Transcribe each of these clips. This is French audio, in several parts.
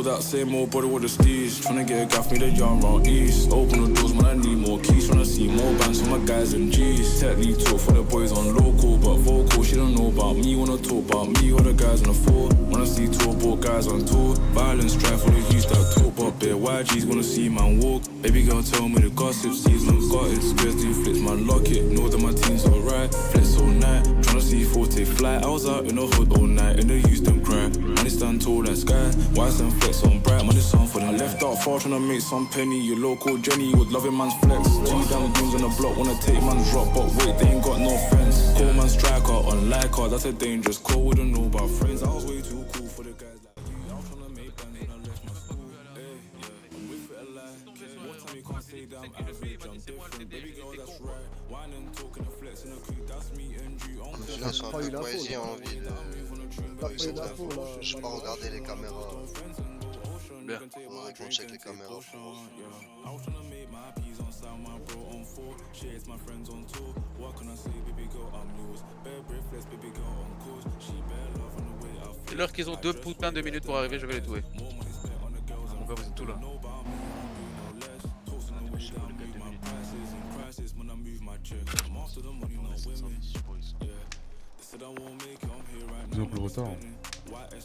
that same old body with the steez. Tryna get a gaff, me the young round east. Open the doors, man, I need more keys. Tryna see more bands for my guys and G's. Tech league talk for the boys on local, but vocal, she don't know about me. Wanna talk about me or the guys on the floor. When I see tour, bought guys on tour. Violence, drive for the youth that talk, but bare YGs wanna see man walk. Baby girl, tell me the gossip, season got it. Squares do flips, man, lock it. Know that my team's alright. Flex all night, tryna see 4 take flight. I was out in the hood all night, and they used them cry. Money stand tall like sky, wise and flex on bright. Money sound for them. I left out far tryna make some penny. Your local Jenny would love it, man's flex. 2 damn goons on the block, wanna take man's drop, but wait, they ain't got no friends. Call man striker on like her, that's a dangerous call. Wouldn't know about friends. I was way too cool for the guys like you. I was tryna make bands when I left my school. Hey, yeah, I'm with it alive. More time you can't say that I'm average, I'm different. Baby girl, that's right. Wine and talking and flexing a crew, that's me and you. Là, c'est un peu de poésie en ville. Je sais pas regarder les caméras. Bien. Faudrait qu'on check les caméras. C'est l'heure qu'ils ont 2 putains de minutes pour arriver, je vais les tuer. Mon gars, vous êtes tout là. Ils ont pris le retard.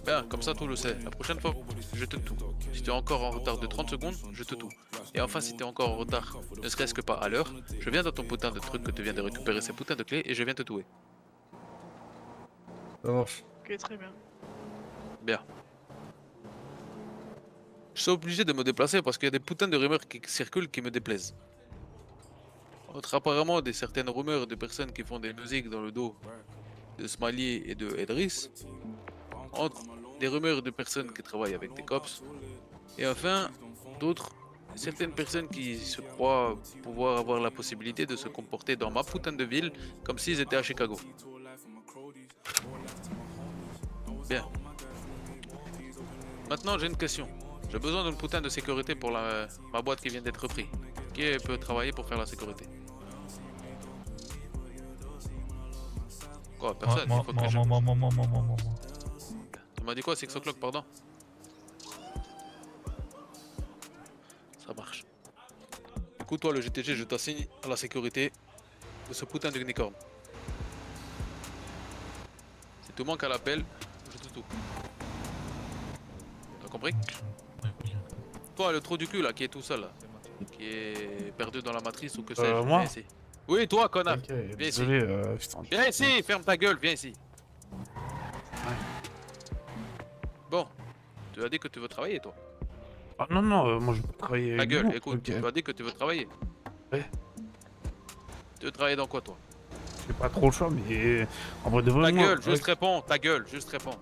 Bien, comme ça tout le sait. La prochaine fois, je te tout. Si tu es encore en retard de 30 secondes, je te tout. Et enfin, si tu es encore en retard, ne serait-ce que pas à l'heure, je viens dans ton putain de truc que tu viens de récupérer ces putains de clés et je viens te tuer. Ça marche. Ok, très bien. Bien. Je suis obligé de me déplacer parce qu'il y a des putains de rumeurs qui circulent qui me déplaisent. Entre apparemment certaines rumeurs de personnes qui font des musiques dans le dos de Smiley et de Edris, entre des rumeurs de personnes qui travaillent avec des cops, et enfin certaines personnes qui se croient pouvoir avoir la possibilité de se comporter dans ma putain de ville comme s'ils étaient à Chicago. Bien. Maintenant j'ai une question. J'ai besoin d'une putain de sécurité pour ma boîte qui vient d'être prise. Qui peut travailler pour faire la sécurité? Quoi, personne? Moi. Tu m'as dit quoi, 6 o'clock, pardon? Ça marche. Écoute, toi, le GTG, je t'assigne à la sécurité de ce putain d'unicorne. Si tu manques à l'appel, je te tout. T'as compris? Toi, le trou du cul, là, qui est tout seul, là, qui est perdu dans la matrice ou que sais-je, moi? viens ici. Oui, toi, connard. Okay, Viens désolé, ici. putain. Viens ici, ferme ta gueule, viens ici. Bon, tu as dit que tu veux travailler, toi. Ah non, moi je veux travailler. Ta gueule, non. écoute, Okay. tu as dit que tu veux travailler. Ouais. Tu veux travailler dans quoi, toi? J'ai pas trop le choix, mais en vrai de vrai, Ta moi, gueule, juste réponds, ta gueule, juste réponds.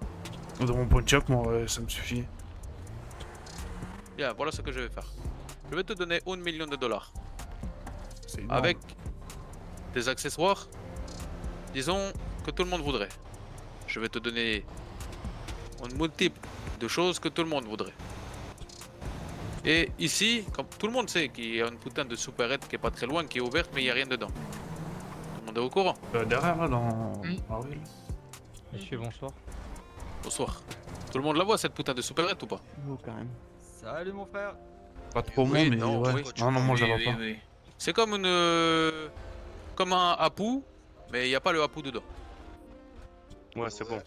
dans mon point de shop, moi, ça me suffit. Bien, voilà ce que je vais faire. Je vais te donner 1 million de dollars. C'est énorme. Avec des accessoires, disons, que tout le monde voudrait. Je vais te donner un multiple de choses que tout le monde voudrait. Et ici, comme tout le monde sait qu'il y a une putain de supérette qui est pas très loin, qui est ouverte, mais il n'y a rien dedans. Tout le monde est au courant. Derrière, là, dans la rue, là. Monsieur, bonsoir. Bonsoir. Tout le monde la voit, cette putain de supérette ou pas? Oh, quand même. Salut mon frère. Pas trop Oui, moi, mais non, ouais. oui. Non, moi je la vois pas. C'est comme comme un hapou, mais il n'y a pas le hapou dedans. Ouais, c'est bon.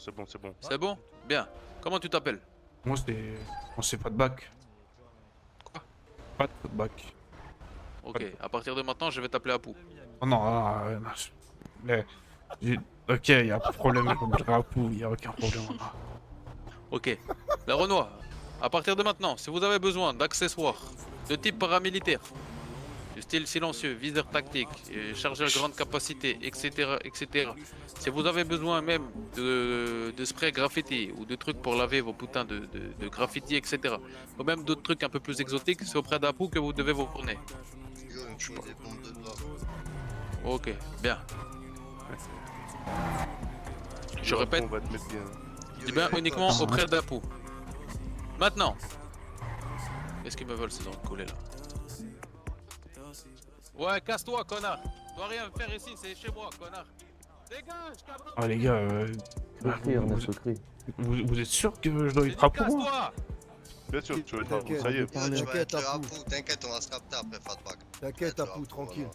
C'est bon? Bien. Comment tu t'appelles? Moi c'est pas de bac. Quoi? Pas de bac. Ok, à partir de maintenant, je vais t'appeler hapou. Oh non, ok, y a pas de problème, je m'appellerai Apu, y a aucun problème. Ok. La Renoir, à partir de maintenant, si vous avez besoin d'accessoires de type paramilitaire, du style silencieux, viseur tactique, chargeur grande capacité, etc., etc. Si vous avez besoin même de spray graffiti ou de trucs pour laver vos putains de graffiti, etc. Ou même d'autres trucs un peu plus exotiques, c'est auprès d'Apu que vous devez vous fournir. Ok, bien. Je répète, On va te mettre bien. je dis bien uniquement auprès d'Apu. Maintenant, qu'est-ce qu'ils me veulent ces enculés là? Ouais, casse-toi, connard. Tu dois rien faire ici, c'est chez moi, connard. Dégage, cabron. Ah les gars, Secret, on a secret. vous êtes sûr que je dois être à pour moi? Casse-toi. Bien sûr, tu vas être T'inquiète. ça y est. Yo, tu vas T'inquiète, être le Apou. Apou, t'inquiète, on va se capter après Fatback. T'inquiète, Apou, tranquille.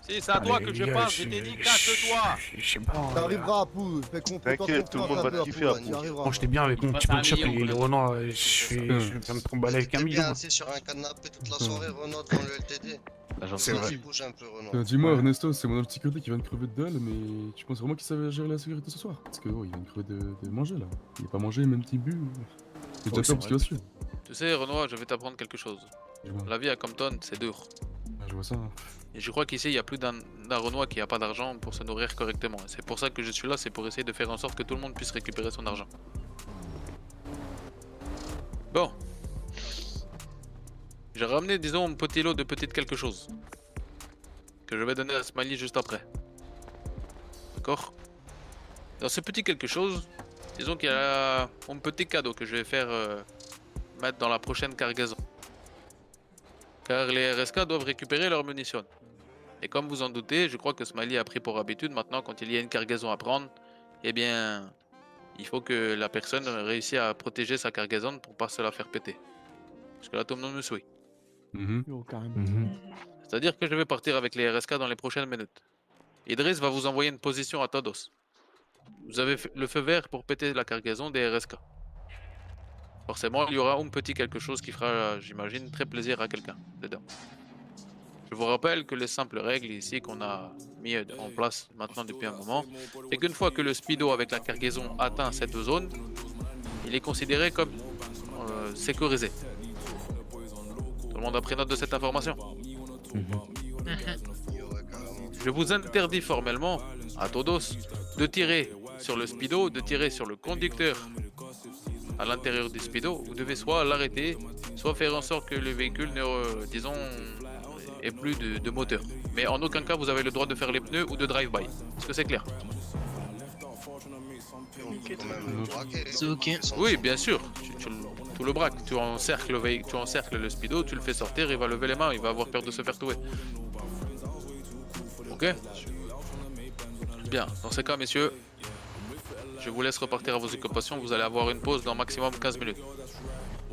Si, c'est à toi que je parle, je t'ai dit casse-toi. Je sais pas. T'arriveras, Apou. Fais T'inquiète, tout le monde va te kiffer, Apou. Tu arriveras. Moi j'étais bien avec mon Passe petit à un punch up million, et les quoi. Renois, je viens de tromballer avec un T'es million. bien assis sur un canapé toute la soirée, Renaud, devant le LTD. C'est Vas-y, vrai. bouge un peu, Renaud. Dis-moi, Ouais. Ernesto, c'est mon agent de sécurité qui vient de crever de dalle, mais tu penses vraiment qu'il savait gérer la sécurité ce soir? Parce que, oh, il vient de crever de manger là. Il a pas mangé, même petit but. C'est déjà Ouais, c'est peur pour ce qu'il va suivre. Tu sais, Renoir, je vais t'apprendre quelque chose. Dis-moi. La vie à Compton, c'est dur. Ah, je vois ça. Et je crois qu'ici, il y a plus d'un Renoir qui a pas d'argent pour se nourrir correctement. Et c'est pour ça que je suis là, c'est pour essayer de faire en sorte que tout le monde puisse récupérer son argent. Bon. J'ai ramené, disons, un petit lot de petites quelque chose. Que je vais donner à Smiley juste après. D'accord? Dans ce petit quelque chose, disons qu'il y a un petit cadeau que je vais faire mettre dans la prochaine cargaison. Car les RSK doivent récupérer leurs munitions. Et comme vous en doutez, je crois que Smiley a pris pour habitude maintenant quand il y a une cargaison à prendre, eh bien, il faut que la personne réussisse à protéger sa cargaison pour pas se la faire péter. Parce que là, tout le monde me suit. Mhm. C'est-à-dire que je vais partir avec les RSK dans les prochaines minutes. Idriss va vous envoyer une position à Todos. Vous avez le feu vert pour péter la cargaison des RSK. Forcément, il y aura un petit quelque chose qui fera, j'imagine, très plaisir à quelqu'un dedans. Je vous rappelle que les simples règles ici qu'on a mis en place maintenant depuis un moment, c'est qu'une fois que le speedo avec la cargaison atteint cette zone, il est considéré comme sécurisé. Tout le monde a pris note de cette information? Yo, ouais, carrément. Je vous interdis formellement, à Todos, de tirer sur le speedo, de tirer sur le conducteur à l'intérieur du speedo. Vous devez soit l'arrêter, soit faire en sorte que le véhicule ne, disons, ait plus de moteur. Mais en aucun cas, vous avez le droit de faire les pneus ou de drive-by. Est-ce que c'est clair? Quand même, braqué. C'est ok. Oui, bien sûr. Tu le braques, tu encercles le speedo, tu le fais sortir, il va lever les mains, il va avoir peur de se faire tuer. Ok? Bien, dans ces cas, messieurs, je vous laisse repartir à vos occupations, vous allez avoir une pause dans maximum 15 minutes.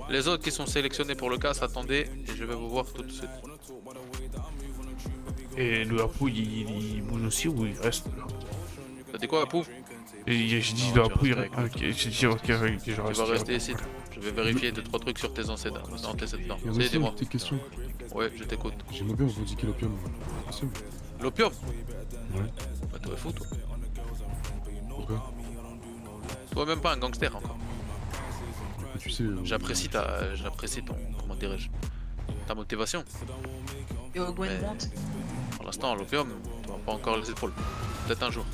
Les autres qui sont sélectionnés pour le casse, attendez, et je vais vous voir tout de suite. Et le Apou, il bouge aussi ou il reste là? T'as dit quoi, Apou? Et j'ai dit Non, le tu Apou, il restes reste. Ok, j'ai dit ok, je Tu reste. vas rester ici. Je vais vérifier 2-3 trucs sur tes antécédents. Ernesto, Dis-moi. petite question. Ouais, je t'écoute. J'aimerais bien revendiquer l'opium. Possible? L'opium? Ouais. Bah, toi, fou, toi. Pourquoi? Toi, même pas un gangster encore. Tu sais. J'apprécie ton, comment dirais-je, ta motivation. Yo, Gwen, Mais- monte. Pour l'instant, l'opium, tu n'as pas encore les épaules. Peut-être un jour.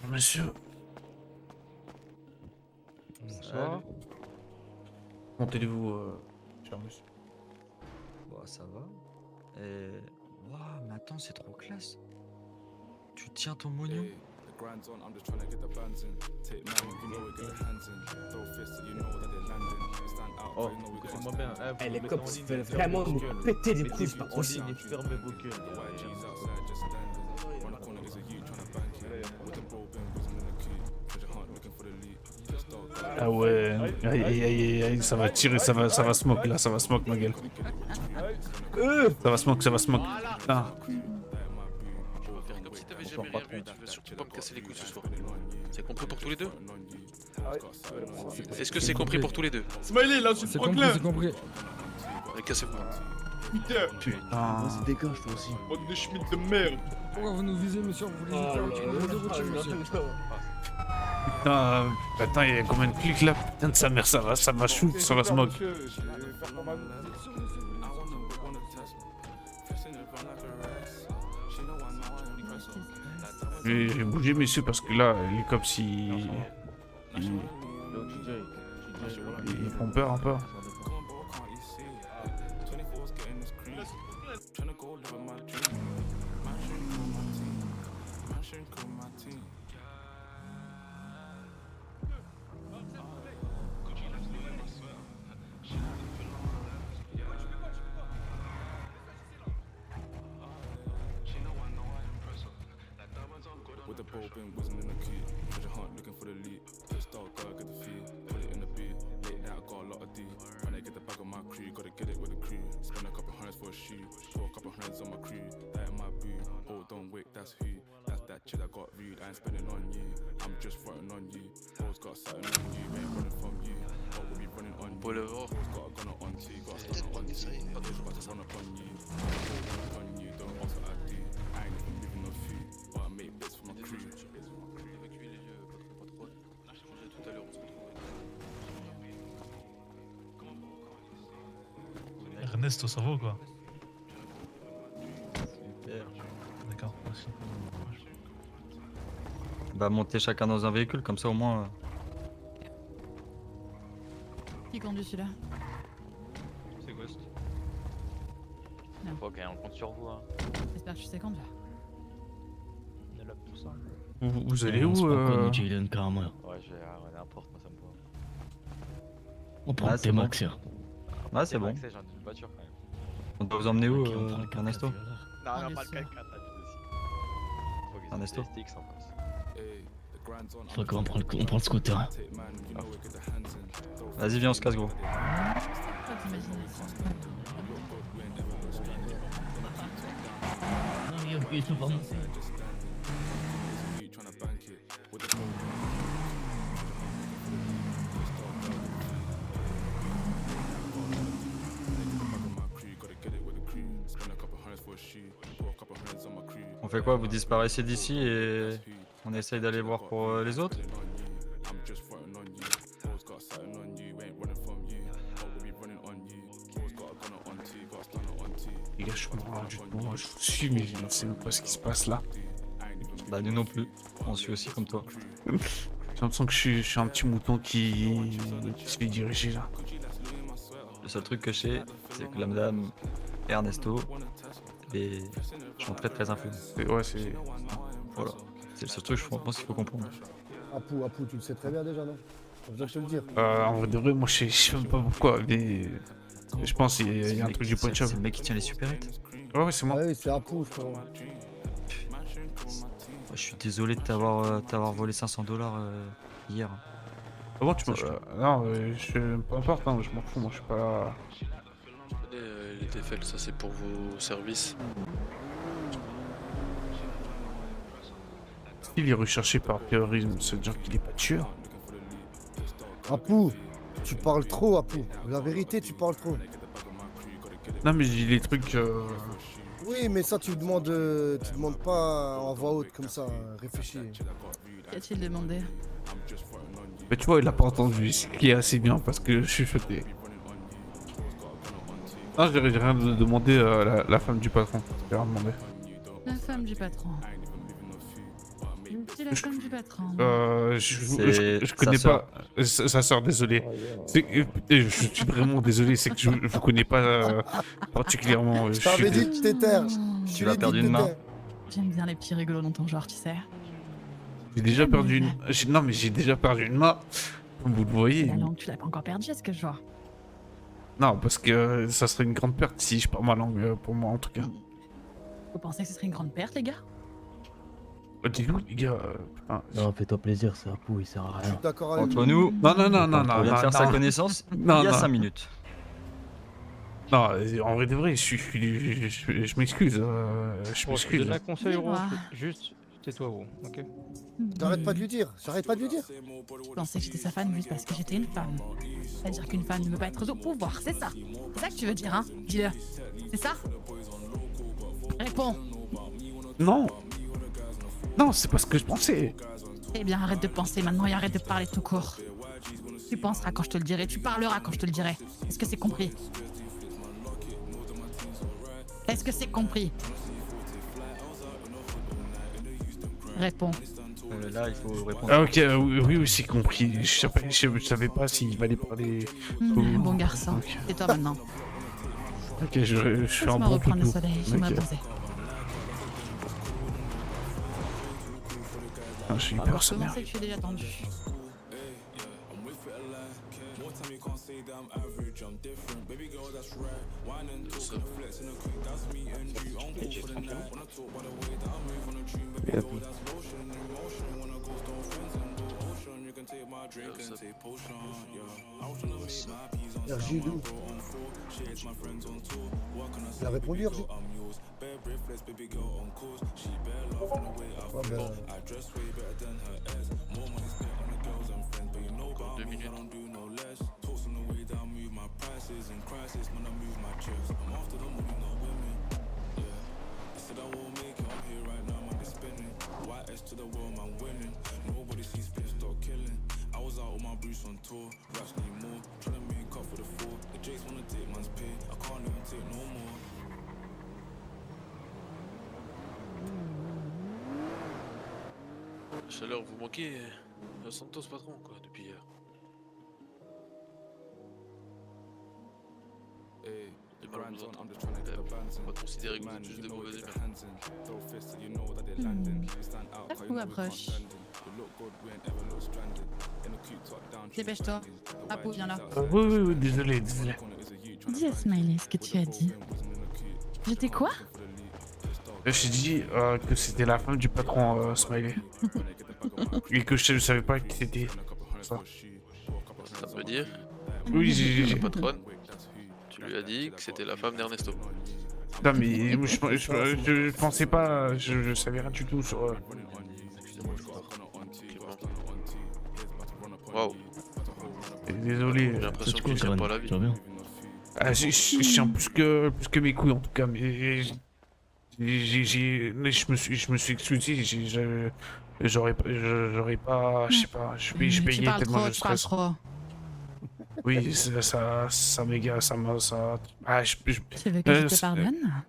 Monsieur. Bonsoir. Comment allez-vous, cher monsieur? Bon, ça va. Et. Waouh, mais attends, c'est trop classe. Tu tiens ton moignon? Oh, écoutez-moi bien. Hein, vous Eh, les mettez cops en ligne, veulent bien sûr, vraiment vos nous gueules. péter des Mettez couilles, c'est pas en possible. ligne et fermez vos gueules. Ah ouais, aïe aïe aïe aïe, ça va tirer, ça va smoke là, ça va smoke ma gueule. Ça va smoke. Ah. Faire comme si t'avais jamais rien vu, tu veux surtout pas me casser les couilles ce soir. C'est compris pour tous les deux? Est-ce que c'est compris pour tous les deux? Smiley, là, C'est compris, c'est compris. Allez, cassez-vous. Putain, Putain. Vas-y, dégage toi aussi. bande de schmitt de merde. Pourquoi vous nous visez, monsieur? Vous voulez nous faire un petit peu de routine, monsieur? Putain, attends, il y a combien de clics là? Putain de sa mère, ça va shoot, ça va smoke. J'ai bougé messieurs parce que là, les cops ils font peur un peu. Whole bin whizzing in the key. Treasure hunt looking for the lead. Pissed out, gotta get the fee. Put it in the beat. Late night, I got a lot of D. When I get the bag on my crew, gotta get it with the crew. Spend a couple hundreds for a shoe. Throw a couple hundreds on my crew. That in my boo. Oh, don't wait, that's who. That's that chick that got rude. I ain't spending on you. I'm just fronting on you. Hoes got something on you. Ain't running from you. Oh, we'll be running on you. Pour le voir. Hoes got a gun on T. Got a stun on T. Hoes about to run up on you. Run on you. Don't ask what I do. I ain't even moving no food. But I make bits for my crew. Avec lui, les yeux, pas trop. Tout à l'heure, on se retrouve. Ernesto, ça va ou quoi? Super. D'accord, merci. Bah monter chacun dans un véhicule, comme ça au moins... Qui conduit celui-là? C'est Ghost. Non. Ok, on compte sur vous. Hein. J'espère que tu sais conduire. On est là pour ça. Vous allez où Ouais, je vais n'importe, moi ça me va. On prend tes max. Ah c'est bon. J'ai une voiture quand même. On doit vous emmener où, Ernesto? Non, On non, est pas le sûr. 4x4, t'as dit aussi. Ernesto? STX en plus. Faut qu'on prend le scooter. Vas-y viens on se casse gros. Toi, t'imagines. Il faut pas monter. On fait quoi? Vous disparaissez d'ici et on essaye d'aller voir pour les autres? Les gars, je vous suis, mais je ne sais même pas ce qui se passe là. Bah nous non plus, on suit aussi comme toi. J'ai l'impression que je suis un petit mouton qui se fait diriger là. Le seul truc que je sais, c'est que la madame et Ernesto et sont très influents. Ouais, c'est... Voilà, c'est le seul truc je pense qu'il faut comprendre. Apou, tu le sais très bien déjà, non? Je dois te le dire. En vrai de vrai, moi je sais même pas pourquoi, mais... Je pense qu'il y a un truc du point de C'est le mec qui tient les supérettes. Ouais, c'est moi. Ah oui, c'est Apou, frérot. Je suis désolé de t'avoir volé 500 $ hier. Ah bon, tu m'as... non, peu importe, hein, je m'en fous, moi je suis pas... Les TFL, ça c'est pour vos services. Il est recherché par terrorisme, ça veut dire qu'il est pas tueur. Apou, tu parles trop, Apou. La vérité, tu parles trop. Non mais j'ai les trucs... Oui, mais ça, tu demandes pas en voix haute comme ça, réfléchis. Qu'a-t-il demandé? Mais tu vois, il a pas entendu, ce qui est assez bien parce que je suis choqué. Non, j'ai rien demandé à la femme du patron. J'ai rien demandé. La femme du patron. C'est la femme du patron. Je connais pas sa sœur, désolé. Je suis vraiment désolé, c'est que je vous connais pas particulièrement. Je t'avais dit que tu t'étais. Tu as perdu une main. J'aime bien les petits rigolos dans ton genre, tu sais. J'ai déjà perdu une... Non mais j'ai déjà perdu une main, comme vous le voyez. La langue, tu l'as pas encore perdue, est-ce que je vois? Non, parce que ça serait une grande perte si je perds ma langue, pour moi en tout cas. Vous pensez que ce serait une grande perte, les gars? Dis-nous, les gars. Non, fais-toi plaisir, c'est Apou, il sert à rien. D'accord avec Entre nous, Non. on vient de faire sa connaissance il y a 5 minutes. Non, en vrai de vrai, je m'excuse. Je m'excuse. donne un conseil, Dis-moi. gros. Juste, tais-toi, gros, ok? J'arrête pas de lui dire, j'arrête pas de lui dire. Je pensais que j'étais sa fan juste parce que j'étais une femme. C'est-à-dire qu'une femme ne peut pas être au pouvoir, c'est ça? C'est ça que tu veux dire, hein? Dis-le. C'est ça? Réponds. Non. Non, c'est pas ce que je pensais. Eh bien, arrête de penser maintenant et arrête de parler tout court. Tu penseras quand je te le dirai, tu parleras quand je te le dirai. Est-ce que c'est compris? Est-ce que c'est compris? Réponds. Là, il faut répondre. Ah ok, oui, c'est compris. Je savais pas s'il fallait parler... Bon garçon, Ok. c'est toi maintenant. Ok, je suis un Laisse-moi bon reprendre le toutou. soleil, je m'ai Ok. posé. Ah, j'ai eu peur, sa Comment mère. c'est que je suis déjà tendu? RJ, d'où Il a répondu, RJ. Ouais, ben... Encore 2 minutes. La chaleur, vous manquez à Santos, patron, quoi, depuis hier. J'ai mal aux autres. On va considérer que vous êtes juste de mauvaises humeurs. La fou approche. Dépêche-toi. Apo, viens là. Oui, désolé. Dis à Smiley ce que tu as dit. J'étais quoi? J'ai dit que c'était la femme du patron Smiley. Et que je savais pas qui c'était. Ça. Ça veut dire? Oui, La patronne, tu lui as dit que c'était la femme d'Ernesto. Non mais je pensais pas, je savais rien du tout sur... Waouh. Désolé. J'ai l'impression que tu tiens pas la vie. Ah, je tiens plus que mes couilles en tout cas, mais... Je me suis excusé, j'aurais pas, je sais pas, je payais tellement de stress. Oui, ça m'égare, ça... Ah, Tu veux que je te pardonne?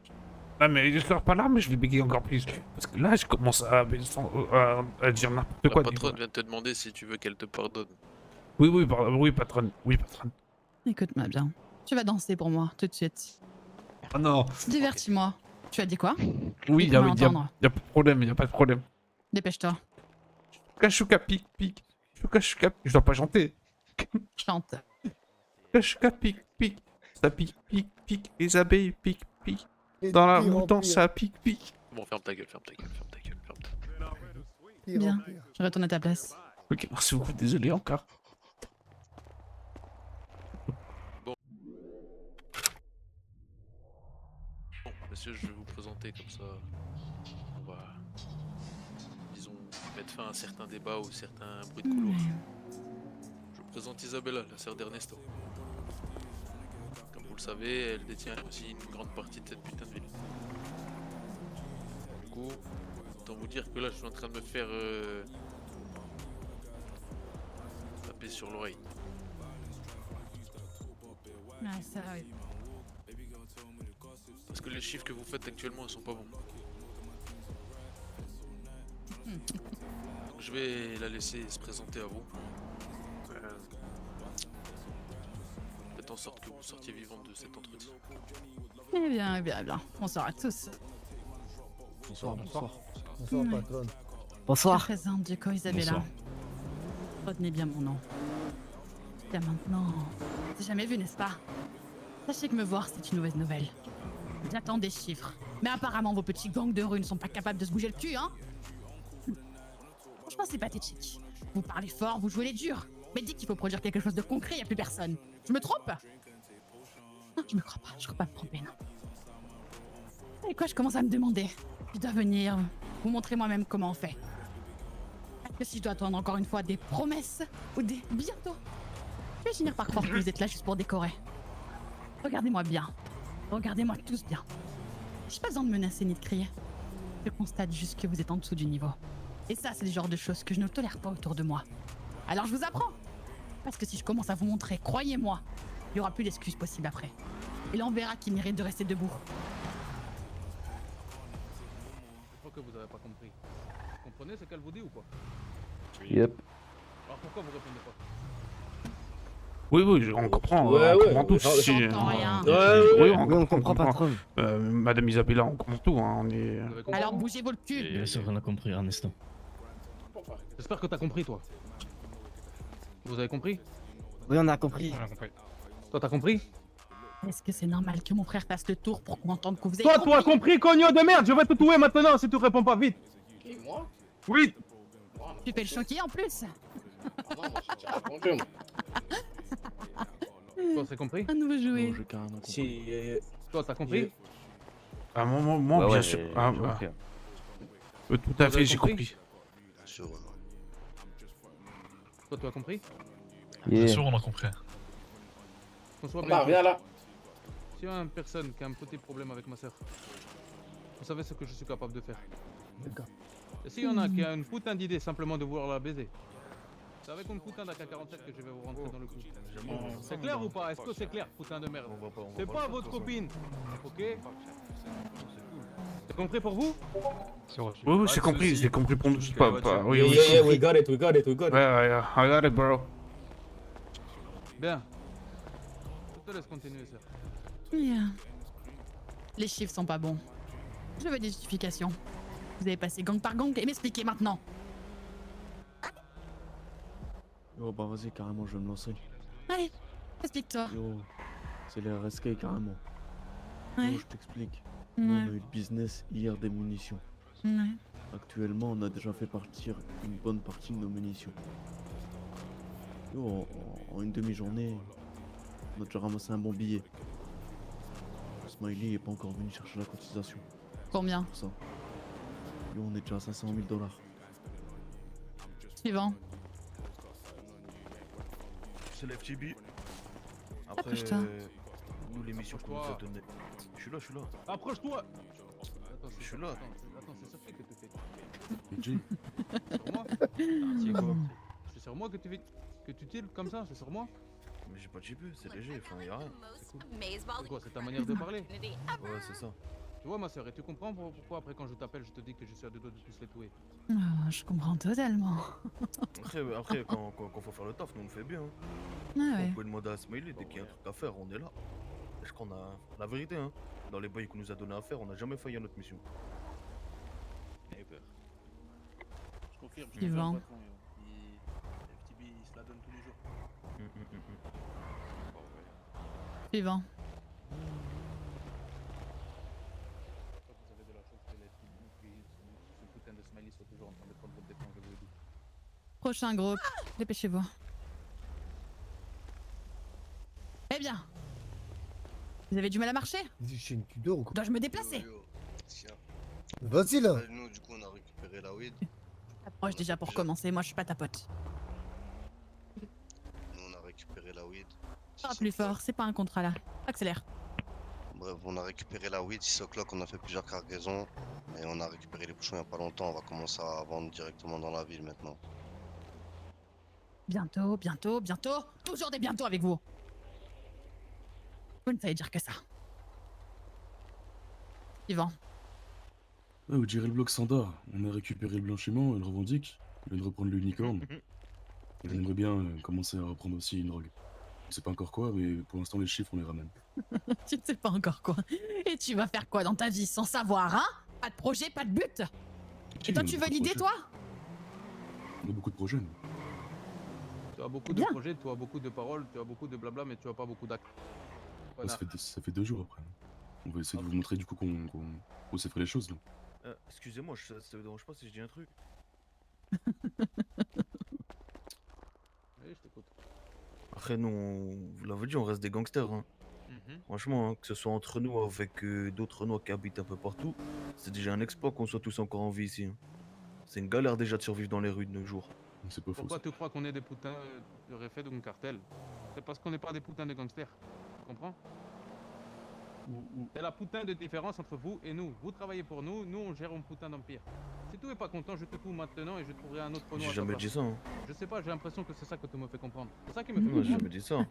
Ah mais je sors pas là, mais je vais bégayer encore plus. Parce que là, je commence à dire n'importe quoi. La patronne vient de te demander si tu veux qu'elle te pardonne. Oui, patronne. Écoute-moi bien. Tu vas danser pour moi, tout de suite. Oh non. Divertis-moi. Tu as dit quoi? Oui, y a pas de problème. Dépêche-toi. Chouka, pique. Chouka, je dois pas chanter. Chante. Chouka, pique. Ça pique. Les abeilles pique. Dans la mouton, ça pique. Bon, ferme ta gueule. Bien, je retourne à ta place. Ok, merci beaucoup, désolé encore. Bon, monsieur, je vais vous présenter comme ça. On va, disons, mettre fin à certains débats ou certains bruits de couloir. Je vous présente Isabella, la sœur d'Ernesto. Comme vous le savez, elle détient aussi une grande partie de cette putain de ville. Du coup, autant vous dire que là, je suis en train de me faire taper sur l'oreille. Ah, ça, oui. Parce que les chiffres que vous faites actuellement, ils sont pas bons. Donc je vais la laisser se présenter à vous. Faites en sorte que vous sortiez vivante de cet entretien. Eh bien. Bonsoir à tous. Bonsoir, Oui. patronne. Je Bonsoir. te présente Duco Isabella. Retenez bien mon nom. Bien maintenant, j'ai jamais vu, n'est-ce pas? Sachez que me voir, c'est une mauvaise nouvelle. J'attends des chiffres. Mais apparemment, vos petits gangs de rue ne sont pas capables de se bouger le cul, hein? Franchement, c'est pathétique. Vous parlez fort, vous jouez les durs. Mais dites qu'il faut produire quelque chose de concret, y a plus personne. Je me trompe? Non, je crois pas me tromper, non. Et quoi, je commence à me demander. Je dois venir vous montrer moi-même comment on fait. Est-ce que si je dois attendre encore une fois des promesses ou des bientôt, je vais finir par croire que vous êtes là juste pour décorer. Regardez-moi bien. Regardez-moi tous bien. J'ai pas besoin de menacer ni de crier. Je constate juste que vous êtes en dessous du niveau. Et ça, c'est le genre de choses que je ne tolère pas autour de moi. Alors je vous apprends. Parce que si je commence à vous montrer, croyez-moi, il n'y aura plus d'excuses possibles après. Et là, on verra qui mérite de rester debout. Je crois que vous avez pas compris. Vous comprenez ce qu'elle vous dit ou quoi? Yep. Alors pourquoi vous répondez pas? Oui, on comprend, on comprend tous. J'entends rien. Oui, on comprend pas trop. Madame Isabella, on comprend tout, hein, on est... Vous avez compris? Alors bougez vos culs. Bien sûr qu'on a compris, Ernesto. J'espère que t'as compris, toi. Vous avez compris? Oui, on a compris. On a compris. Toi, t'as compris? Est-ce que c'est normal que mon frère fasse le tour pour qu'on entende que vous avez Toi, tu as compris, cognon de merde. Je vais te tuer maintenant si tu réponds pas vite. Qui, moi? Oui. Tu fais le choquer en plus. Ah non, moi, j'ai déjà répondu, moi. Toi, t'as compris? Un nouveau jouet. J'ai carrément compris. Si, Toi, t'as compris? Ah, moi, bien sûr. Ah, j'ai bah. compris. Tout à Vous fait, avez j'ai compris compris. Bien sûr, ouais. Toi, tu as compris? Bien sûr, on a compris. Qu'on soit Bah, viens là. S'il y a une personne qui a un petit problème avec ma soeur, vous savez ce que je suis capable de faire. D'accord. Et s'il y en a qui a une putain d'idée simplement de vouloir la baiser, c'est avec une putain d'AK-47 que je vais vous rentrer dans le cou. C'est clair ou pas? Est-ce que c'est clair, putain de merde? C'est pas votre copine, ok? C'est compris pour vous? Oui, j'ai compris, j'ai compris pour nous. Oui, oui. Yeah, we got it. Ouais, I got it, bro. Bien. Je te laisse continuer, sœur. Bien. Les chiffres sont pas bons. Je veux des justifications. Vous avez passé gang par gang et m'expliquez maintenant. Yo, bah vas-y, carrément, je vais me lancer. Allez, explique-toi. Yo, c'est les RSK carrément. Ouais. Yo, je t'explique. Nous, on a eu le business hier des munitions. Ouais. Actuellement, on a déjà fait partir une bonne partie de nos munitions. Yo, en une demi-journée, on a déjà ramassé un bon billet. Smiley est pas encore venu chercher la cotisation. Combien? Pour ça. Yo, on est déjà à 500 000 $. Suivant. C'est l'FTB. Après, Approche-toi. nous, l'émission qu'on nous a donnée. Je suis là. Approche-toi! Je suis là. Attends, c'est sur qui que tu fais? PJ. Sur moi? C'est quoi? C'est sur moi que tu fais. Que tu tires comme ça? C'est sur moi? Mais j'ai pas de GPU, c'est léger, enfin y'a rien. C'est cool. C'est quoi? C'est ta manière de parler? Ouais, c'est ça. Tu vois, ma soeur, et tu comprends pourquoi après quand je t'appelle, je te dis que je suis à deux doigts de tous les tuer? Oh, je comprends totalement. Après quand faut faire le taf, nous on le fait bien. Hein. Ah On ouais. peut demander à Smiley, dès qu'il y a un truc à faire, on est là. Je crois qu'on a la vérité, hein. Dans les bails qu'on nous a donné à faire, on n'a jamais failli à notre mission. J'ai peur. Je confirme, je Suivant. le patron, yo. FTB, il se la donne tous les jours. Suivant. Vous avez de la chance que les FTB, ce putain de Smiley soit toujours en train de prendre votre défense, je vous le dis. Prochain groupe. Dépêchez-vous. Eh bien. Vous avez du mal à marcher? J'ai une pudeur ou quoi? Dois-je me déplacer? Tiens. Vas-y là. Nous, du coup, on a récupéré la weed. Approche déjà pour commencer, moi je suis pas ta pote. Nous, on a récupéré la weed. Parle plus fort, c'est pas un contrat là. Accélère. Bref, on a récupéré la weed, 6 o'clock, on a fait plusieurs cargaisons. Et on a récupéré les bouchons il y a pas longtemps, on va commencer à vendre directement dans la ville maintenant. Bientôt, bientôt, bientôt. Toujours des bientôt avec vous. Vous ne savez dire que ça. Suivant. Ouais, vous direz le bloc Sanda. On a récupéré le blanchiment, elle revendique. Elle vient de reprendre l'unicorne. Elle aimerait bien commencer à reprendre aussi une drogue. On sait pas encore quoi, mais pour l'instant les chiffres on les ramène. Tu ne sais pas encore quoi. Et tu vas faire quoi dans ta vie sans savoir, hein? Pas de projet, pas de but. Et toi, tu veux l'idée, toi? On a beaucoup de projets, nous. Tu as beaucoup de projets, tu as beaucoup de paroles, tu as beaucoup de blabla, mais tu as pas beaucoup d'actes. Ouais, ça fait 2 jours après. On va essayer de vous montrer du coup qu'on sait faire les choses là. Excusez-moi, ça vous dérange pas si je dis un truc? Oui, je t'écoute. Après, nous, vous l'avez dit, on reste des gangsters. Hein. Franchement, hein, que ce soit entre nous avec d'autres noirs qui habitent un peu partout, c'est déjà un exploit qu'on soit tous encore en vie ici. Hein. C'est une galère déjà de survivre dans les rues de nos jours. C'est pas faux. Pourquoi tu crois qu'on est des putains de réfets d'un cartel? C'est parce qu'on n'est pas des putains de gangsters. Tu comprends? C'est la putain de différence entre vous et nous. Vous travaillez pour nous, nous on gère un putain d'empire. Si tu es pas content, je te fous maintenant et je trouverai un autre nom. J'ai jamais dit ça. Hein. Je sais pas, j'ai l'impression que c'est ça que tu me fais comprendre. C'est ça qui me fait Moi, comprendre. j'ai jamais dit ça.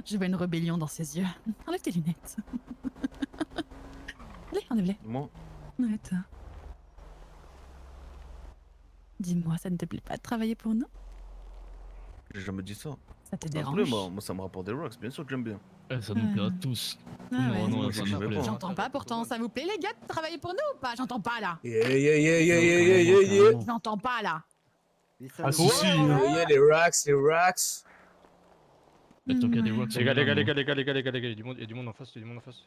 Je vois une rébellion dans ses yeux. Enlève tes lunettes. Allez, enlève-les. Moi? Ouais, toi. Dis-moi, ça ne te plaît pas de travailler pour nous? J'ai jamais dit ça. Ça te Après, dérange? moi, ça me rapporte des rocks, bien sûr que j'aime bien. Ça nous plaît à tous. Ah ouais. Non, ça ça nous plaît. J'entends pas pourtant, ça vous plaît les gars de travailler pour nous ou pas? J'entends pas là. J'entends pas là. Ah si si. Yeah, les racks. Mais tant qu'il y a des voix qui sont Les gars, les bien, gars, moi. les gars, les gars, les gars, les gars, il y a du monde en face, il y a du monde en face.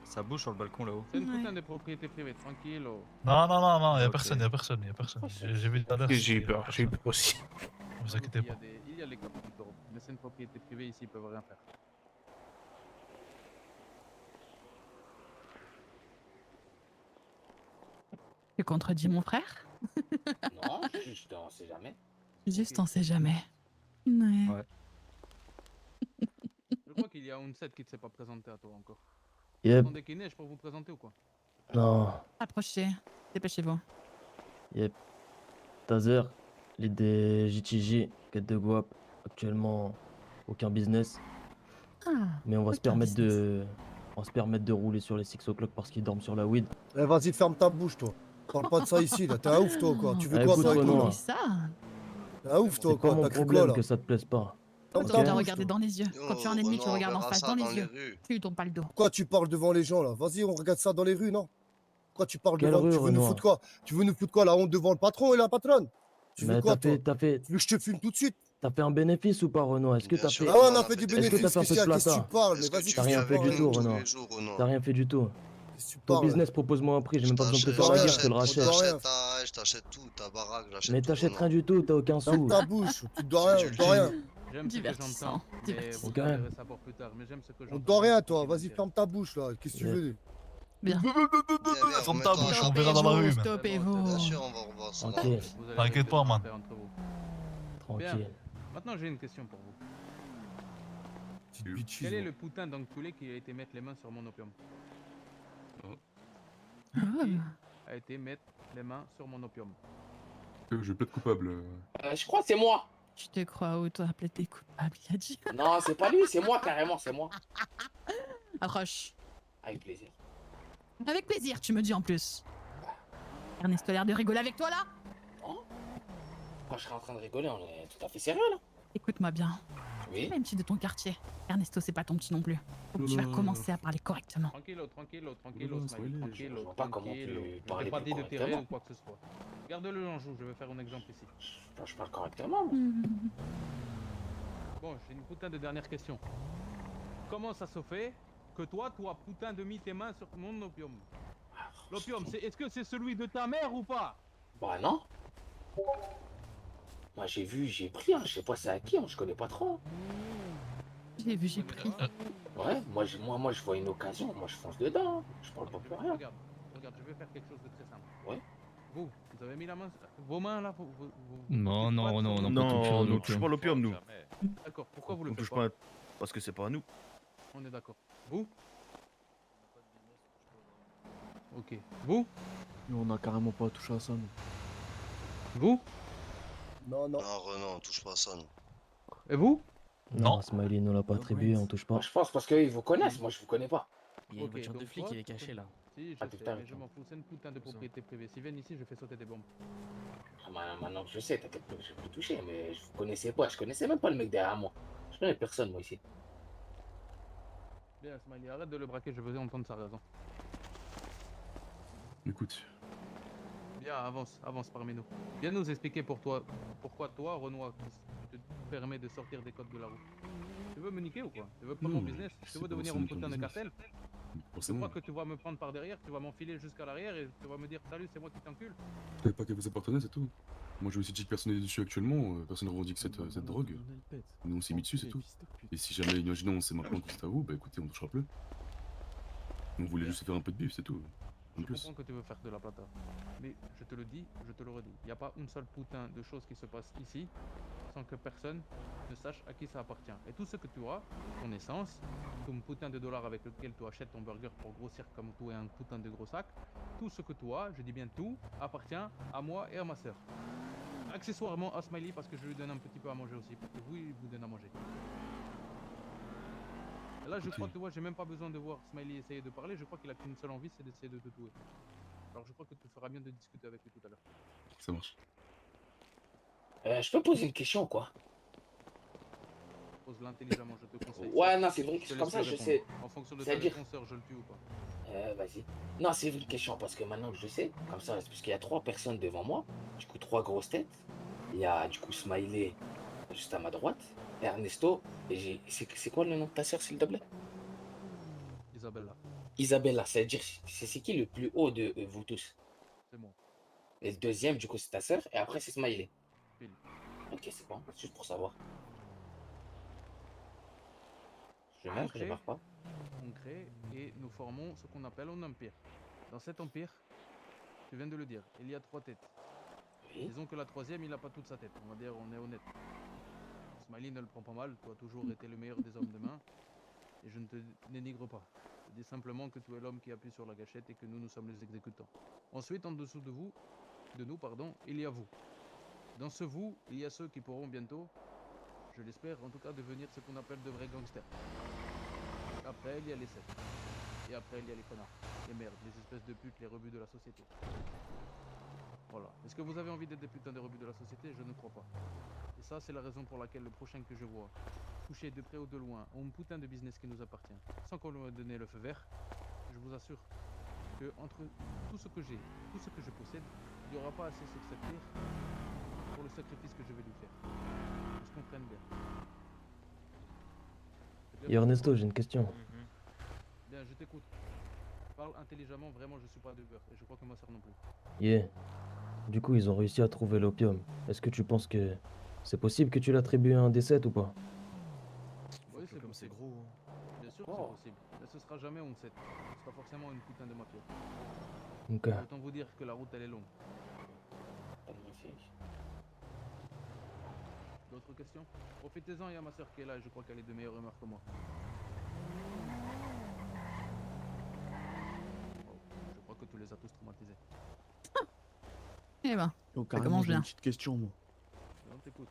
Ça bouge sur le balcon là-haut. C'est une putain de propriété privée, tranquille. Oh. Non, non, non, non, y'a Ok. personne, y'a personne, y'a personne. J'ai vu tout à l'heure. J'ai eu peur aussi. Ne vous inquiétez pas. Il y a les cops qui tournent, mais c'est une propriété privée ici, ils peuvent rien faire. Tu contredis mon frère? Non, juste, on sait jamais. Juste, on sait jamais. Ouais. Je crois qu'il y a Unset qui ne s'est pas présenté à toi encore. Yep. Attendez qu'il neige pour vous présenter ou quoi? Non. Approchez, dépêchez-vous. Yep. Taser, lead des JTJ, quête de Guap. Actuellement, aucun business. Ah, Mais on va se aucun permettre business. de. On va se permettre de rouler sur les 6 o'clock parce qu'ils dorment sur la weed. Eh, vas-y, ferme ta bouche, toi. Parle pas de ça ici, là. T'es un ouf, toi, quoi. Tu veux Ah, quoi, écoute, toi, avec nous, Renaud, là? Ça. T'es un ouf, toi, C'est pas quoi. mon T'as cru quoi, problème là? que ça te plaise pas. Ferme Tu ta dois bouche, regarder toi. dans les yeux. Quand tu as un ennemi, tu Renaud, regardes on en verra face, ça dans les dans les yeux. rues. Tu lui tournes pas le dos. Pourquoi tu parles devant les gens, là? Vas-y, on regarde ça dans les rues, non? Pourquoi tu parles Quelle devant... rue, Tu veux nous Renoir? foutre quoi? Tu veux nous foutre quoi, la honte devant le patron et la patronne? Tu veux Mais quoi, toi? t'as fait. Tu veux que je te fume tout de suite? T'as fait un bénéfice ou pas, Renaud? Est-ce que Bien t'as sûr. fait. Ah ouais, on a fait du Est-ce que bénéfice, t'as fait un peu de qu'est-ce que tu plata? parles? Mais Est-ce que vas-y, tu T'as qu'est-ce rien que fait tu du parles? tout, tous Renaud. les jours, Renaud. T'as rien fait du tout. Qu'est-ce que tu Ton parles? business, propose-moi un prix, j'ai Je même pas besoin de te t'achète, faire la rien, guerre, je te le on te rachète. doit rien. je t'achète tout, ta baraque, j'achète Mais tout. t'achètes Renaud. rien du tout, t'as aucun Ferme sou. ta bouche, tu te dois rien, on te doit rien. J'aime ce que Divertissant, j'entends, mais divertissant. vous Ok. garderez ça pour plus tard. Mais j'aime ce que On j'entends. te doit rien, toi. Vas-y, ferme ta bouche, là. Qu'est-ce que tu Yeah. veux? Bien. Ferme ta bouche, on verra dans la rue, man. Stoppez-vous. Bien sûr, on va s'en Ok. aller. Vous allez T'inquiète régler pas, ça man. après entre vous. Tranquille. Maintenant, j'ai une question pour vous. Petite bitchise, Quel est moi. le putain d'enculé qui a été mettre les mains sur mon opium? Ah. Qui a été mettre les mains sur mon opium? Je plaide coupable. Je crois que c'est moi. Je te crois où toi, appelé tes coupables, il a dit. Non, c'est pas lui, c'est moi, carrément, c'est moi. Approche. Avec plaisir. Avec plaisir, tu me dis en plus. Ernesto a l'air de rigoler avec toi là? Quand je serai en train de rigoler, on est tout à fait sérieux, là. Écoute-moi bien. Oui. Même petit de ton quartier. Ernesto, c'est pas ton petit non plus. Donc tu vas Non, non, commencer à parler correctement. Tranquillo, tranquillo, tranquillo, Non, Smiley, soyez- tranquillo, je vois pas comment tranquillo. tu Je parles t'ai pas plus dit de tirer correctement. ou quoi que ce soit. Garde-le en joue, je vais faire un exemple ici. Je parle correctement, moi. Bon, j'ai une putain de dernière question. Comment ça se fait que toi, tu as putain de mis tes mains sur mon opium? L'opium, est-ce que c'est celui de ta mère ou pas? Bah non. Moi j'ai vu, j'ai pris, hein. Je sais pas c'est à qui, hein. Je connais pas trop. J'ai vu, j'ai pris. Ouais, moi je vois une occasion, moi je fonce dedans. Hein. Je parle pas plus rien. Regarde, je vais faire quelque chose de très simple. Ouais. Vous avez mis la main, vos mains là, Non, non, non, non, Non, on touche pas l'opium, nous. D'accord, pourquoi vous le On faites touche pas? pas parce que c'est pas à nous. On est d'accord. Vous? Ok. Vous? Nous, on a carrément pas touché à ça, nous. Vous? Non, non. Non, Renaud, on touche pas à ça, nous. Et vous? Non, Smiley ne l'a pas attribué, on touche pas. Moi je pense parce qu'ils vous connaissent, moi je vous connais pas. Il y a une Ok, voiture de donc flic, toi, il est caché là. Si, je Ah, sais, putain, mais je m'en fous, c'est une putain de propriété privée. S'ils viennent ici, je fais sauter des bombes. Maintenant que je sais, t'inquiète pas, je peux toucher, mais je vous connaissais pas, je connaissais même pas le mec derrière moi. Je connais personne moi ici. Bien, Smiley, arrête de le braquer, je veux entendre sa raison. Écoute, Bien, avance parmi nous. Viens nous expliquer pourquoi toi, Renoir, qui te permet de sortir des codes de la route. Tu veux me niquer ou quoi? Tu veux prendre Non, mon business? c'est Tu veux pas devenir forcément un ton putain de business. cartel? Tu forcément. crois que tu vas me prendre par derrière, tu vas m'enfiler jusqu'à l'arrière et tu vas me dire salut, c'est moi qui t'encule? Je savais pas qu'elle faisait partenaire, c'est tout. Moi, je me suis dit que personne n'est dessus actuellement, personne ne revendique cette drogue. Nous, on s'est mis dessus, c'est tout. Et si jamais, imaginons, c'est maintenant que c'est à vous, bah écoutez, on touchera plus. On voulait juste faire un peu de bif, c'est tout. En Je plus. comprends que tu veux faire de la plata. Mais je te le dis, je te le redis. Il n'y a pas une seule putain de chose qui se passe ici sans que personne ne sache à qui ça appartient. Et tout ce que tu as, ton essence, ton putain de dollars avec lequel tu achètes ton burger pour grossir comme tout et un putain de gros sac, tout ce que tu as, je dis bien tout, appartient à moi et à ma soeur. Accessoirement à Smiley parce que je lui donne un petit peu à manger aussi, parce que vous, il vous donne à manger. Et là, je crois que tu vois, j'ai même pas besoin de voir Smiley essayer de parler, je crois qu'il a qu'une seule envie, c'est d'essayer de te tuer. Alors je crois que tu feras bien de discuter avec lui tout à l'heure. Ça marche. Je peux poser une question ou quoi? Pose-la intelligemment, je te conseille. Ouais, non, c'est vrai Je que te comme ça, laisse je répondre. sais. En fonction de ta C'est-à-dire. réponse, je le tue ou pas. Vas-y. Non, c'est une question parce que maintenant que je sais, comme ça, c'est parce qu'il y a 3 personnes devant moi, du coup 3 grosses têtes. Il y a du coup Smiley, juste à ma droite, Ernesto, et c'est quoi le nom de ta sœur, s'il te plaît? Isabella. Isabella, c'est-à-dire, c'est qui le plus haut de vous tous? C'est moi. Et le deuxième, du coup, c'est ta sœur, et après, c'est Smiley. Pile. Ok, c'est bon, juste pour savoir. Je On montre, je crée, marque pas. on crée et nous formons ce qu'on appelle un empire. Dans cet empire, tu viens de le dire, il y a 3 têtes. Oui. Disons que la troisième, il n'a pas toute sa tête. On va dire, on est honnête. Smiley ne le prend pas mal. Tu as toujours été le meilleur des hommes de main. Et je ne te dénigre pas. Je dis simplement que tu es l'homme qui appuie sur la gâchette et que nous sommes les exécutants. Ensuite, en dessous de nous, il y a vous. Dans ce vous, il y a ceux qui pourront bientôt, je l'espère en tout cas, devenir ce qu'on appelle de vrais gangsters. Après, il y a les 7. Et après, il y a les connards, les merdes, les espèces de putes, les rebuts de la société. Voilà. Est-ce que vous avez envie d'être des putains de rebuts de la société? Je ne crois pas. Et ça, c'est la raison pour laquelle le prochain que je vois, touché de près ou de loin, a un putain de business qui nous appartient, sans qu'on lui ait donné le feu vert, je vous assure que entre tout ce que j'ai, tout ce que je possède, il n'y aura pas assez sur cette terre pour le sacrifice que je vais lui faire. On se comprenne bien. Et Ernesto, j'ai une question. Bien, je t'écoute. Parle intelligemment, vraiment, je suis pas de beurre, et je crois que ma soeur non plus. Yeah. Du coup, ils ont réussi à trouver l'opium. Est-ce que tu penses que c'est possible que tu l'attribues à un des 7 ou pas? Oui, c'est Comme c'est possible. gros. Bien sûr que c'est possible. Mais ce sera jamais un 7. Ce sera forcément une putain de mafia. Ok. Autant vous dire que la route, elle est longue. D'autres questions? Profitez-en, il y a ma soeur qui est là et je crois qu'elle est de meilleure humeur que moi. Oh, je crois que tu les as tous traumatisés. Eh ben, Oh, ça carrément, commence j'ai une bien. petite question, moi. On t'écoute.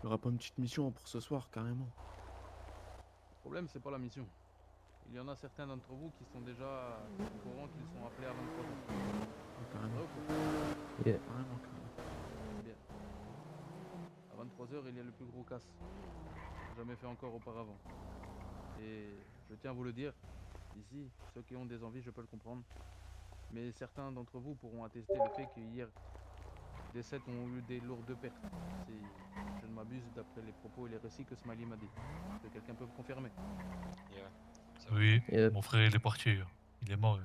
Il y aura pas une petite mission pour ce soir, carrément. Le problème, c'est pas la mission. Il y en a certains d'entre vous qui sont déjà au courant qu'ils sont appelés à 23h. Carrément. Vrai ou faux? Yeah. Carrément, carrément. Bien. À 23h, il y a le plus gros casse. Jamais fait encore auparavant. Et je tiens à vous le dire, ici, ceux qui ont des envies, je peux le comprendre. Mais certains d'entre vous pourront attester le fait qu'hier, des 7 ont eu des lourdes pertes. Si je ne m'abuse d'après les propos et les récits que Smiley m'a dit. Est-ce que quelqu'un peut me confirmer? Oui, Yep. mon frère il est parti. Il est mort.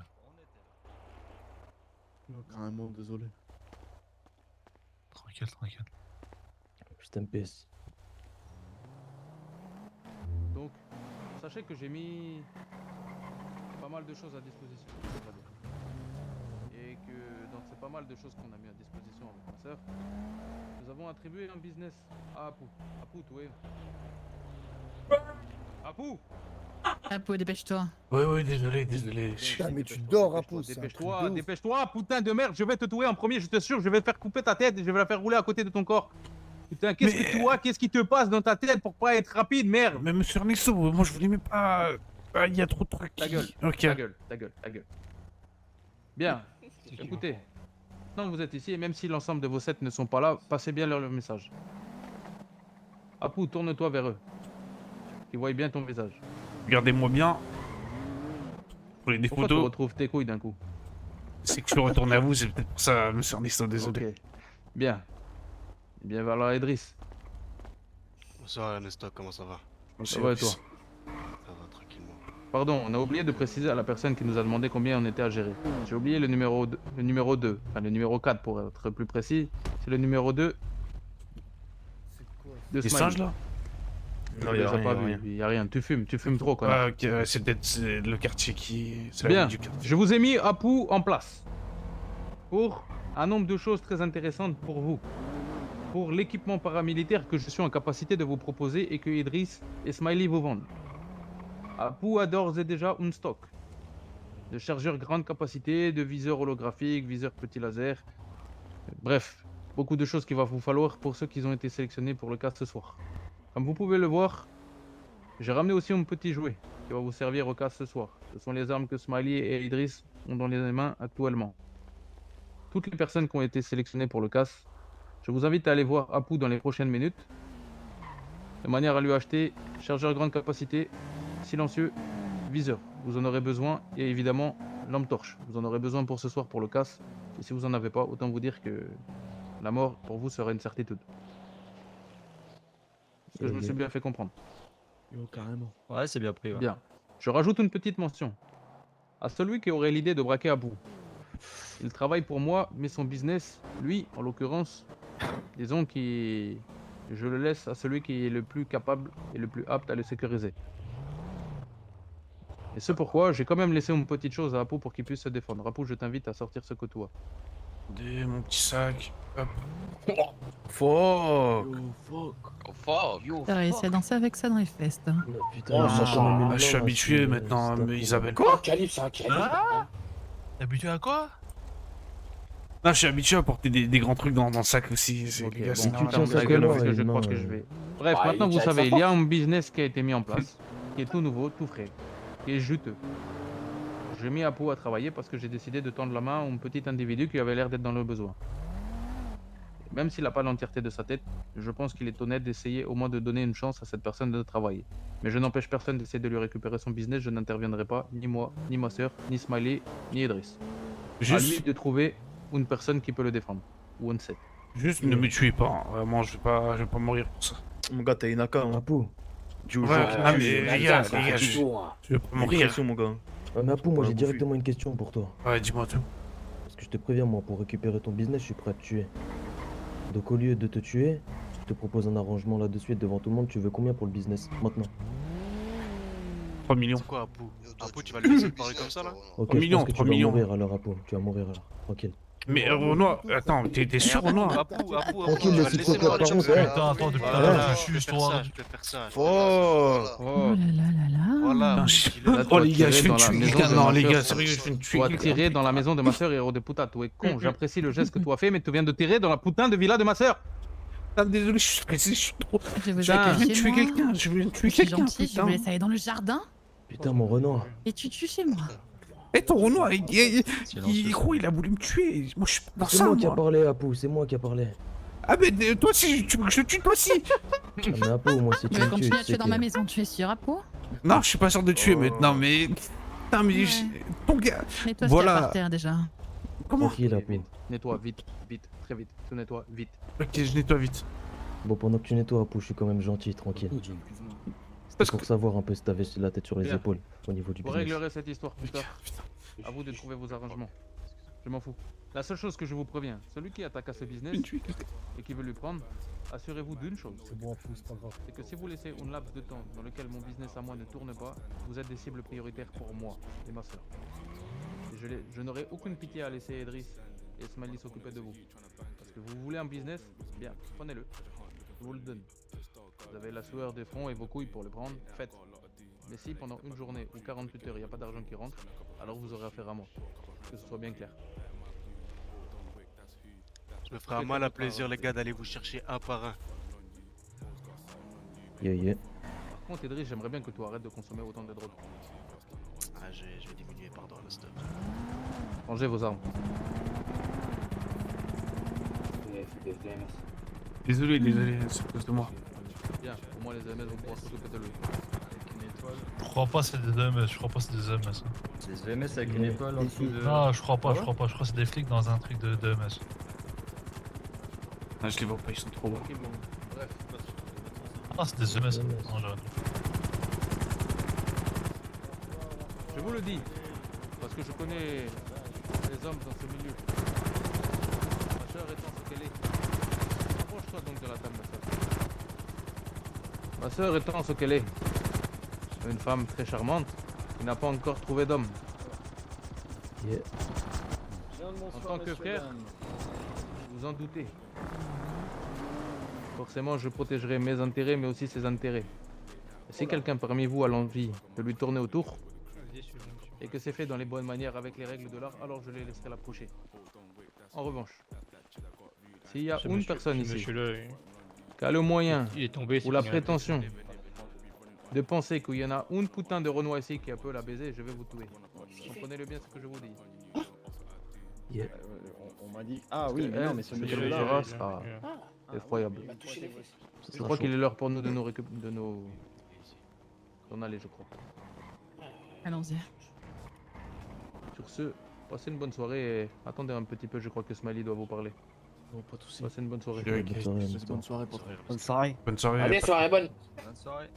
Oh, carrément, désolé. Tranquille, tranquille. Je t'empêche. Donc, sachez que j'ai mis pas mal de choses à disposition. Et que dans ces pas mal de choses qu'on a mis à disposition avec ma soeur, nous avons attribué un business à Apu. Apu, tu es. Apu! Apu, dépêche-toi. Oui, désolé. Putain, mais tu dors, Apu, c'est un truc Dépêche-toi, de ouf. dépêche-toi, putain de merde, je vais te tuer en premier, je t'assure, je vais te faire couper ta tête et je vais la faire rouler à côté de ton corps. Putain, qu'est-ce que tu vois? Qu'est-ce qui te passe dans ta tête pour pas être rapide, merde? Mais monsieur Ernesto, moi je voulais même pas. Ah, il y a trop de trucs. Ta gueule, Ok. ta gueule, ta gueule, ta gueule. Bien, écoutez, maintenant que vous êtes ici, et même si l'ensemble de vos 7 ne sont pas là, passez bien leur message. Apu, tourne-toi vers eux. Qu'ils voient bien ton visage. Regardez-moi bien. Prenez des Pourquoi tu photos. retrouves tes couilles d'un coup? C'est que je retourne à vous, c'est peut-être pour ça, monsieur Ernesto, désolé. Ok. Bien. Bien, voilà Idriss. Bonsoir Ernesto, comment ça va? Ça va et toi? Ça va tranquillement. Pardon, on a oublié de préciser à la personne qui nous a demandé combien on était à gérer. J'ai oublié le numéro 2, enfin le numéro 4 pour être plus précis. C'est le numéro 2 de Des Smiley. singes là? Non, Non, il y a rien, pas y a vu. rien. Il y a rien. Tu fumes trop, connard. Ah, ok, c'est peut-être le quartier qui. C'est la Bien, rue du quartier. je vous ai mis Apu en place pour un nombre de choses très intéressantes pour vous. Pour l'équipement paramilitaire que je suis en capacité de vous proposer et que Idriss et Smiley vous vendent. Apu a d'ores et déjà un stock de chargeurs grande capacité, de viseurs holographiques, viseurs petit laser. Bref, beaucoup de choses qu'il va vous falloir pour ceux qui ont été sélectionnés pour le cas ce soir. Comme vous pouvez le voir, j'ai ramené aussi un petit jouet qui va vous servir au cas ce soir. Ce sont les armes que Smiley et Idriss ont dans les mains actuellement. Toutes les personnes qui ont été sélectionnées pour le casse, je vous invite à aller voir Apu dans les prochaines minutes, de manière à lui acheter chargeur grande capacité, silencieux, viseur. Vous en aurez besoin et évidemment lampe torche. Vous en aurez besoin pour ce soir pour le casse. Et si vous en avez pas, autant vous dire que la mort pour vous serait une certitude. Est-ce que je me suis bien fait comprendre? Yo, carrément. Ouais, c'est bien pris. Ouais. Bien. Je rajoute une petite mention. À celui qui aurait l'idée de braquer Abu. Il travaille pour moi, mais son business, lui, en l'occurrence, disons que je le laisse à celui qui est le plus capable et le plus apte à le sécuriser. Et c'est pourquoi j'ai quand même laissé une petite chose à Apu pour qu'il puisse se défendre. Apu, je t'invite à sortir ce que tu as. Mon petit sac. Hop. Fuck. T'as réussi à danser avec ça dans les festes. Hein. Putain, Je suis habitué maintenant, mais Isabelle. Quoi? Calife, c'est un calife. T'es habitué à quoi? Non, je suis habitué à porter des grands trucs dans le sac aussi. Ok, Les gars, bon, c'est en termes de règles, parce que je crois que je vais. Bref, Bah, maintenant il vous tient savez, sa il y a force. un business qui a été mis en place, qui est tout nouveau, tout frais, qui est juteux. J'ai mis Apu à travailler parce que j'ai décidé de tendre la main à un petit individu qui avait l'air d'être dans le besoin. Même s'il n'a pas l'entièreté de sa tête, je pense qu'il est honnête d'essayer au moins de donner une chance à cette personne de travailler. Mais je n'empêche personne d'essayer de lui récupérer son business, je n'interviendrai pas, ni moi, ni ma soeur, ni Smiley, ni Idriss. À Juste- lui de trouver une personne qui peut le défendre, ou un set. Juste ne me tuez pas, hein. Vraiment, je vais pas mourir pour ça. Mon gars, t'as une AK. Hein. Apu. Dis aux Ouais, gens qui non, tuent, mais les gars, je vais pas mourir. Pression, mon gars. Mais Apu, moi Pas j'ai bouffer. directement une question pour toi. Ouais, dis-moi tout. Parce que je te préviens, moi, pour récupérer ton business, je suis prêt à te tuer. Donc au lieu de te tuer, je te propose un arrangement là de suite devant tout le monde. Tu veux combien pour le business maintenant? 3 millions. C'est quoi, Apu, tu vas le laisser parler comme ça là? Ok, 3 je millions, pense que 3 tu vas millions. mourir alors, Apu. Tu vas mourir alors. Tranquille. Mais Renoir, attends, t'es sûr, Renoir? Tranquille, le psychopathe, par contre. Putain, attends, depuis tout à l'heure, je suis histoire. Oh. Oh là là là là. Là, Putain, tu oh vas les gars, tirer je vais dans me la tuer maison quelqu'un. de Non, ma les sœur. gars, sérieux, je vais me tuer Tu vas quelqu'un. tirer dans la maison de ma soeur, héros de putain. Tu es con. J'apprécie le geste que tu as fait, mais tu viens de tirer dans la putain de villa de ma soeur. Ah, désolé, je suis stressé, je suis trop. Je vais vous Putain. accueillir Je vais chez tuer moi. quelqu'un, je vais tuer Je suis quelqu'un, gentil, je putain. vous laisse aller dans le jardin Putain, mon Renoir. et tu tues chez moi. Eh, ton Renoir, il a voulu me tuer. Moi, je suis pas dans C'est ça, moi qui a moi. parlé, Apu. C'est moi qui a parlé. Ah, mais toi aussi, tu veux que je te tue, toi aussi? Ah, mais Apu, moi, si Tu tu vas me tues, continuer à tu tuer sais dans que- ma maison, tu es sûr, Apu? Non, je suis pas sûr de tuer maintenant, mais. Putain, mais. Ouais. Ton gars. Nettoie ce qu'il y a Voilà. par terre déjà. Comment? Tranquille, Apu. Nettoie vite, vite, très vite. Tu nettoies vite. Ok, je nettoie vite. Bon, pendant que tu nettoies, Apu, je suis quand même gentil, tranquille. C'est pour savoir un peu si t'avais la tête sur les Bien. épaules au niveau du Vous business. réglerez cette histoire plus tard. À vous de trouver vos arrangements. Je m'en fous. La seule chose que je vous préviens, celui qui attaque à ce business et qui veut lui prendre, assurez-vous d'une chose. C'est que si vous laissez un laps de temps dans lequel mon business à moi ne tourne pas, vous êtes des cibles prioritaires pour moi et ma soeur. Et je n'aurai aucune pitié à laisser Idriss et Smiley s'occuper de vous. Parce que vous voulez un business, bien, prenez-le. Je vous le donne. Vous avez la sueur des fronts et vos couilles pour le prendre, faites. Mais si pendant une journée ou 48 heures il n'y a pas d'argent qui rentre, alors vous aurez affaire à moi. Que ce soit bien clair. Je me ferai un mal à plaisir, les gars, d'aller vous chercher un par un. Yeah. Par contre, Idriss, j'aimerais bien que tu arrêtes de consommer autant de drogue. Ah, je vais diminuer, pardon, la stop. Rangez vos armes. Désolé, c'est à cause de moi. Bien, au moins les MS vont pouvoir s'occuper de lui. Je crois pas c'est des EMS, je crois pas c'est des EMS. hein. C'est des EMS avec une épaule en dessous de. Non, je crois pas, je crois que c'est des flics dans un truc de EMS. Ah, je les vois pas, ils sont trop bas. Ok, bon. Bref. Ah, c'est des EMS. Non, j'arrête. Je vous le dis, parce que je connais les hommes dans ce milieu. Ma soeur étant ce qu'elle est. Approche-toi donc de la table, ma soeur. Ma soeur étant ce qu'elle est. Une femme très charmante qui n'a pas encore trouvé d'homme. Yeah. En tant que frère, vous en doutez. Forcément, je protégerai mes intérêts, mais aussi ses intérêts. Et si quelqu'un parmi vous a l'envie de lui tourner autour, et que c'est fait dans les bonnes manières avec les règles de l'art, alors je les laisserai l'approcher. En revanche, s'il y a Ce une monsieur- personne ce ici monsieur-là, qui a le moyen il est tombé, c'est ou la fini. prétention de penser qu'il y en a une putain de Renoir ici qui peut la baiser, je vais vous tuer. Comprenez-le bien ce que je vous dis. Yeah. On m'a dit. Ah Parce oui, que mais non, elle, mais ce ce qu'elle monsieur-là. dira sera effroyable. Je crois qu'il est l'heure pour nous de nous d'en aller, je crois. Allons-y. Sur ce, passez une bonne soirée et attendez un petit peu, je crois que Smiley doit vous parler. Bon, pas de soucis. Passez une bonne soirée. Ok. Bonne soirée, pote. Bonne soirée. Bonne soirée. Allez, soirée bonne. Bonne soirée.